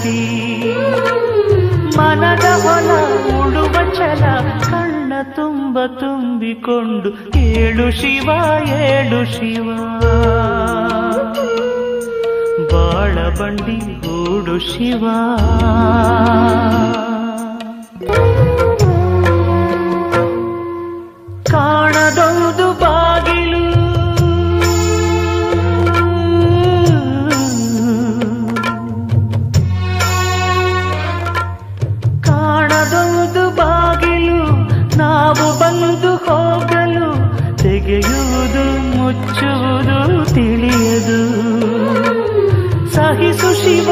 ಗೆಳತಿ ಮನದ ಹೊಲ ಉಳುವ ಛಲ ಕಣ್ಣ ತುಂಬ ತುಂಬಿಕೊಂಡು ಏಳು ಶಿವ ಏಳು ಶಿವ ಬಾಳ ಬಂಡಿ ಹೂಡು ಶಿವ ಕಾಣದೊಂದು ಬಾಗಿಲು ಕಾಣದೊಂದು ಬಾಗಿಲು ನಾವು ಬಂದು ಹೋಗಲು ತೆಗೆಯುವುದು ಮುಚ್ಚುವುದು ತಿಳಿಯದು ಸಹಿಸು ಶಿವ